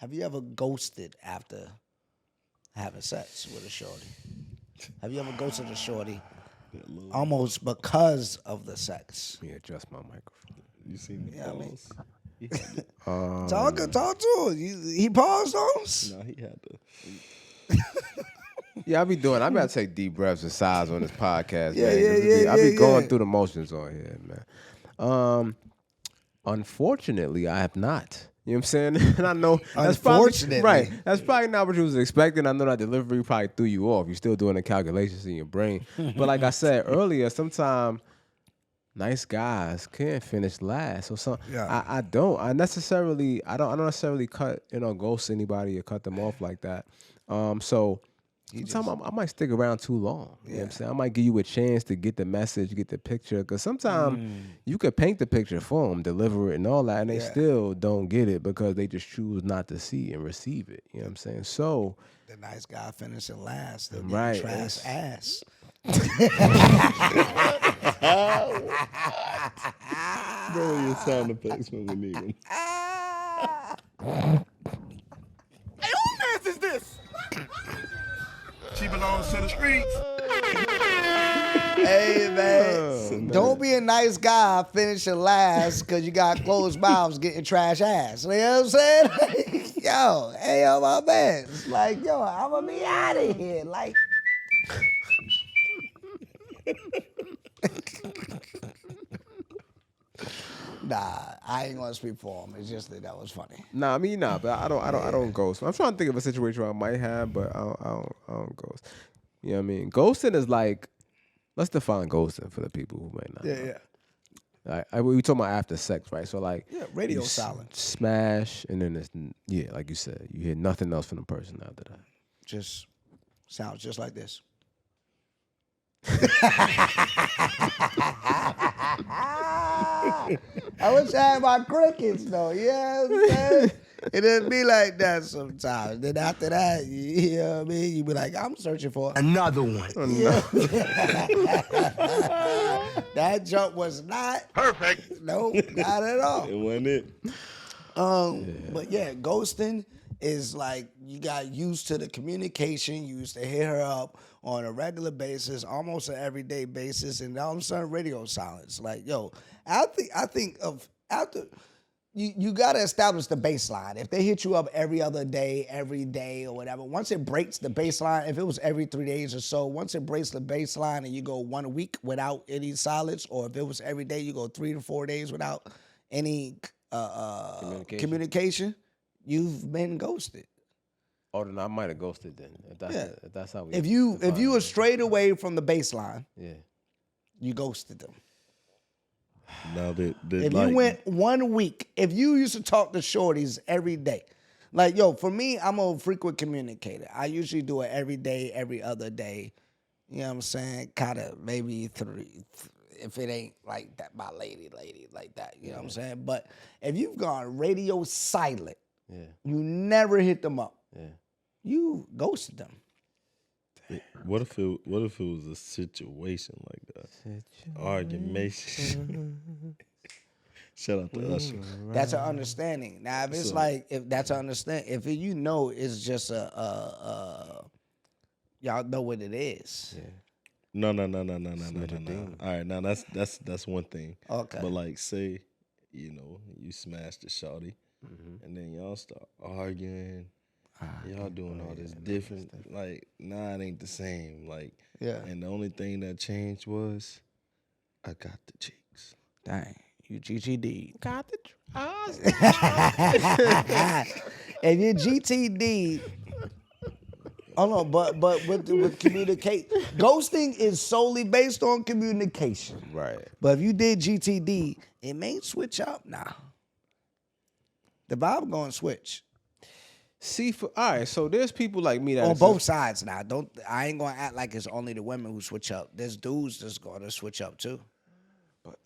Have you ever ghosted after having sex with a shorty? Have you ever ghosted a shorty almost because of the sex? Let me adjust my microphone. You see me Yeah, I mean- pause? Talk to him. He paused on us. No, he had to. Yeah, I be about to take deep breaths and sighs on this podcast, Yeah, man. yeah, 'cause yeah, I be yeah, going yeah. through the motions on here, man. Unfortunately, I have not. You know what I'm saying? And I know that's probably Unfortunately. right. That's probably not what you was expecting. I know that delivery probably threw you off. You're still doing the calculations in your brain. But like I said earlier, sometimes nice guys can't finish last. So Yeah. I don't necessarily cut, ghost anybody or cut them off like that. So sometimes I might stick around too long. You know what I'm saying? I might give you a chance to get the message, get the picture. Because sometimes you could paint the picture for them, deliver it and all that, and they still don't get it because they just choose not to see and receive it. You know what I'm saying? So The nice guy finishing last. They'll Right, get trash it's- ass. Bro, your sound effects when we need them. Whose is this? She belongs to the streets. Hey, man. Don't be a nice guy finishing last because you got closed mouths getting trash ass. You know what I'm saying? Yo, hey, yo, my man. It's like, yo, I'm going to be out of here. Like, nah, I ain't going to speak for him. It's just that was funny. nah, but I don't ghost. I'm trying to think of a situation where I might have, but I don't ghost. You know what I mean? Ghosting is like, let's define ghosting for the people who may not. know. We talking about after sex, right? So like, Radio you silence. smash, and then it's like you said, you hear nothing else from the person after that. Just sounds just like this. I wish I had my crickets though. You know what I'm saying? It doesn't be like that sometimes. Then after that, you know what I mean? You be like, I'm searching for Another one. that jump was not Perfect. no, not at all. It wasn't it. But yeah, ghosting is like you got used to the communication. You used to hit her up on a regular basis, almost an everyday basis, and all of a sudden radio silence. Like, yo, I think after you gotta establish the baseline. If they hit you up every other day, every day, or whatever, once it breaks the baseline, if it was every 3 days or so, once it breaks the baseline and you go 1 week without any silence, or if it was every day, you go 3 to 4 days without any communication, you've been ghosted. Oh, then I might have ghosted then. If that's how we. If you define were it. straight away from the baseline, Yeah. you ghosted them. Now that If like, you went 1 week, if you used to talk to shorties every day, like, yo, for me, I'm a frequent communicator. I usually do it every day, every other day. You know what I'm saying? Kind of maybe three, if it ain't like that, my lady like that. You know what I'm saying? But if you've gone radio silent, you never hit them up. You ghosted them. what if it was a situation like that? Argumentation. Shout out to Usher. That's an understanding. Now, if it's like, if that's an understand, if you know it's just y'all know what it is. No. All right, now that's one thing. Okay. But like, say, you smash the shawty, and then y'all start arguing. Y'all doing all this different. Like, nah, it ain't the same. Like, Yeah. And the only thing that changed was, I got the cheeks. Dang, you GTD. Got the If you GTD, hold on, but with communicate, ghosting is solely based on communication. Right. But if you did GTD, it may switch up now. The vibe going to switch See, all right, so there's people like me that on is both sides now. I ain't gonna act like it's only the women who switch up. There's dudes that's gonna switch up too.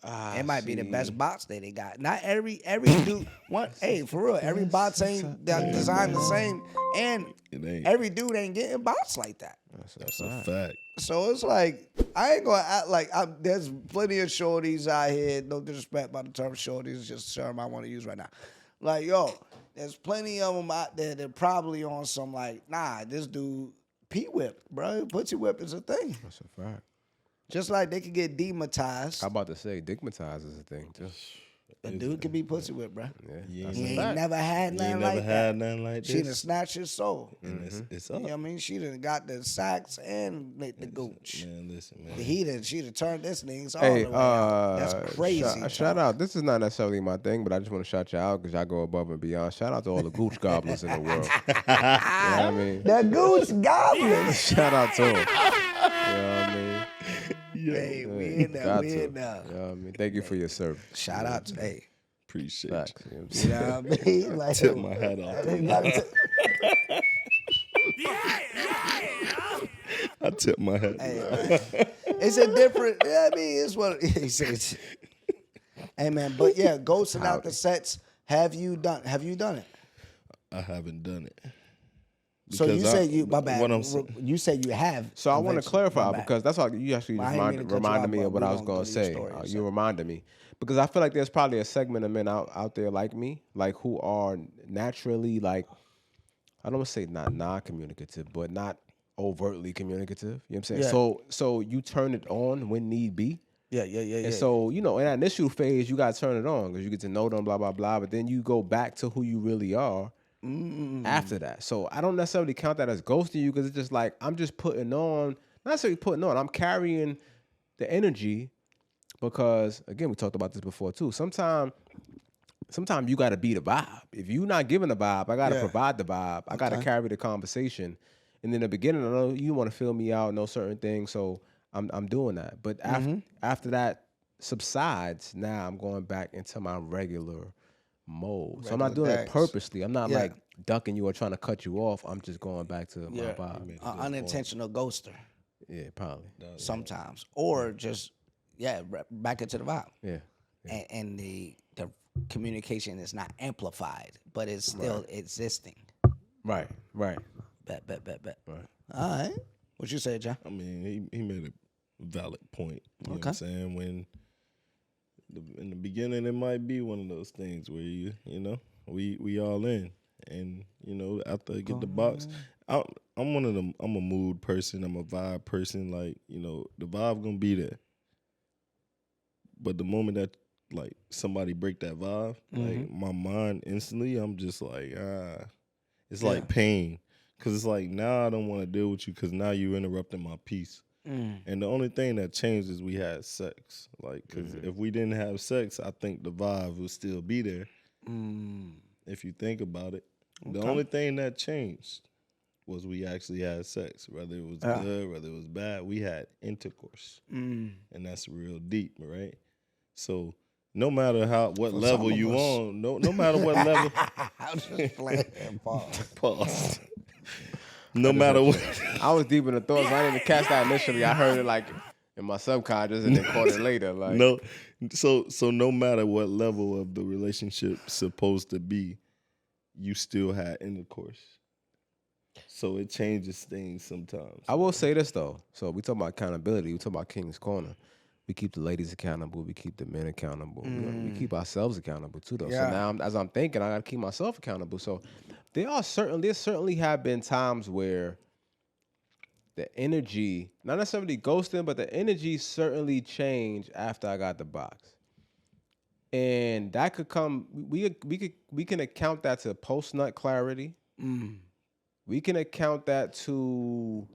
It might be the best bots that they got. Not every dude. Hey, for real, every bots ain't designed the same, and It ain't. every dude ain't getting bots like that. That's a fact. So it's like I ain't gonna act like there's plenty of shorties out here. No disrespect by the term shorties, it's just a term I want to use right now. Like, yo, there's plenty of them out there that probably on some like, nah, this dude P-whip, bro. Pussy whip is a thing. That's a fact. Just like they could get demonetized. I'm about to say, digmatized is a thing too. A dude could be pussy whipped, bro. Yeah, that's He a ain't fact. never had You nothing ain't like never that. had nothing like She done this. snatched his soul. And it's You up. know what I mean? She done got the sacks and made the gooch. Man, listen, man. She done turned this niggas all Hey, the way out. That's crazy. Shout out. This is not necessarily my thing, but I just want to shout you out because y'all go above and beyond. Shout out to all the gooch gobblers in the world. You know what I mean? The gooch goblin. Shout out to them. You know what I mean? Hey, we in there. Got We to. in there. You know what I mean? Thank you for your service. Shout out to, hey. Appreciate Facts. you. You know what I'm saying? You know what I mean? Like, Tip my hat off. I tip my hat. it's a different, I mean, it's what he says. Hey, man, but yeah, ghosting out the sets. Have you done it? I haven't done it. So you Because say you, my bad. what I'm saying- You say you have. So I want to eventually. clarify My bad. because that's all you actually Well, I just didn't mean to cut you reminded off, me but of what we I was gonna going go to to your say. story, so. You reminded me because I feel like there's probably a segment of men out there like me, like who are naturally like, I don't want to say not non-communicative, but not overtly communicative. You know what I'm saying? Yeah. So you turn it on when need be. Yeah. And so, you know, in that initial phase, you got to turn it on because you get to know them, blah, blah, blah. But then you go back to who you really are after that. So I don't necessarily count that as ghosting you because it's just like, I'm just putting on, not necessarily putting on, I'm carrying the energy because, again, we talked about this before too. Sometimes you got to be the vibe. If you're not giving the vibe, I got to Yeah. provide the vibe. I got to carry the conversation. And in the beginning, I know you want to fill me out, know certain things. So I'm doing that. But after that subsides, now I'm going back into my regular mode. So I'm not doing it days. purposely. I'm not Yeah. like ducking you or trying to cut you off. I'm just going back to my vibe. Unintentional ghoster Yeah, probably. sometimes, or just back into the vibe. Yeah. And the communication is not amplified, but it's still existing. Right. Bet. Right. All right. What you say, John? I mean, he made a valid point. You know what I'm saying? When in the beginning, it might be one of those things where you know, we all in, and you know, after I get the box, I'm one of them. I'm a mood person. I'm a vibe person. Like, you know, the vibe gonna be there, but the moment that like somebody break that vibe, like my mind instantly, I'm just like it's like pain. Cause it's like, now I don't want to deal with you because now you interrupting my peace. And the only thing that changed is we had sex. Like, cause if we didn't have sex, I think the vibe would still be there. If you think about it, the only thing that changed was we actually had sex. Whether it was good, whether it was bad, we had intercourse, and that's real deep, right? So no matter what level you on, no matter what level. I'm just playing. Pause. No matter what. I was deep in the thoughts. I didn't even catch that initially. I heard it like in my subconscious and then caught it later. Like No, so no matter what level of the relationship supposed to be, you still had intercourse. So it changes things sometimes. I will say this though. So we talk about accountability. We talk about King's Corner. We keep the ladies accountable. We keep the men accountable. We keep ourselves accountable too, though. Yeah. So now, as I'm thinking, I got to keep myself accountable. So there certainly have been times where the energy, not necessarily ghosting, but the energy certainly changed after I got the box. And that could come. We can account that to post nut clarity. We can account that to.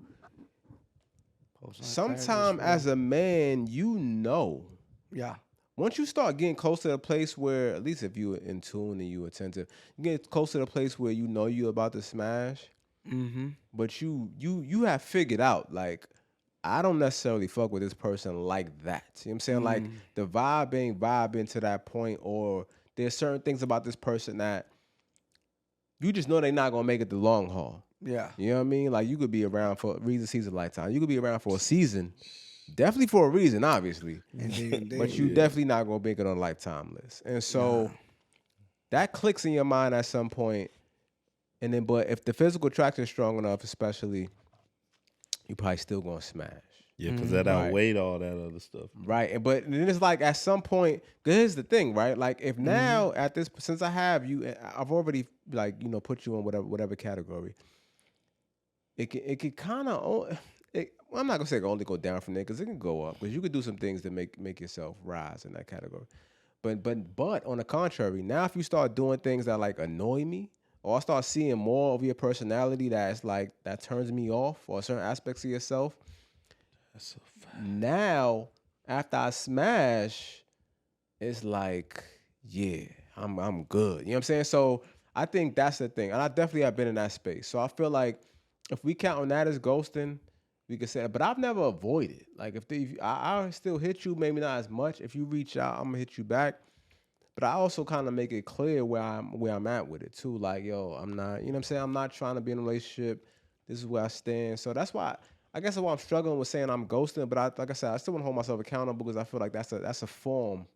Sometime as a man, you know, Yeah. once you start getting close to a place where, at least if you're in tune and you attentive, you get close to the place where you know you're about to smash, but you have figured out, like, I don't necessarily fuck with this person like that. You know what I'm saying? Like, the vibe ain't vibing to that point, or there's certain things about this person that you just know they're not going to make it the long haul. Yeah. You know what I mean? Like, you could be around for a reason, season, lifetime. You could be around for a season, definitely for a reason, obviously. Indeed. But you definitely not gonna make it on a lifetime list. And so that clicks in your mind at some point. And then, but if the physical attraction is strong enough, especially, you probably still gonna smash. Yeah, because that Right. outweighed all that other stuff. Right, but then it's like at some point, cause here's the thing, right? Like if now at this, since I have you, I've already like put you in whatever category. It could kind of, well, I'm not gonna say it can only go down from there, cause it can go up, cause you could do some things to make yourself rise in that category. But on the contrary, now if you start doing things that like annoy me, or I start seeing more of your personality that's like that turns me off, or certain aspects of yourself. That's so fast. Now, after I smash, it's like, yeah, I'm good. You know what I'm saying? So I think that's the thing. And I definitely have been in that space. So I feel like if we count on that as ghosting, we could say that. But I've never avoided. Like if I still hit you, maybe not as much. If you reach out, I'm gonna hit you back. But I also kind of make it clear where I'm at with it too. Like, yo, I'm not, you know what I'm saying? I'm not trying to be in a relationship. This is where I stand. So that's why I guess that's why I'm struggling with saying I'm ghosting. But like I said, I still want to hold myself accountable because I feel like that's a form,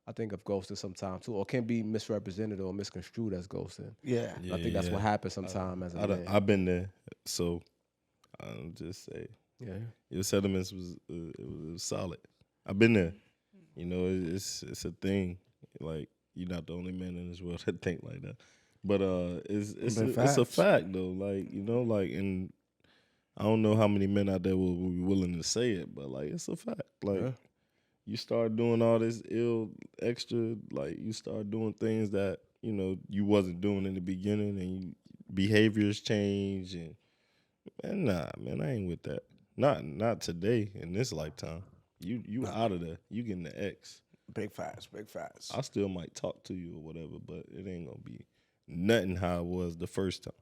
I think, of ghosting sometimes too, or can be misrepresented or misconstrued as ghosting. Yeah. I think that's what happens sometimes as a man. I've been there, so I'll just say, Yeah. your sentiments was solid. I've been there. You know, it's a thing. Like, you're not the only man in this world that think like that. But it's a fact though. Like, you know, like, and I don't know how many men out there will be willing to say it, but like, it's a fact. Like, you start doing all this extra, like you start doing things that, you know, you wasn't doing in the beginning, and behaviors change, and nah, man, I ain't with that. Not today in this lifetime. You out of there. You getting the X. Big facts, big facts. I still might talk to you or whatever, but it ain't gonna be nothing how it was the first time.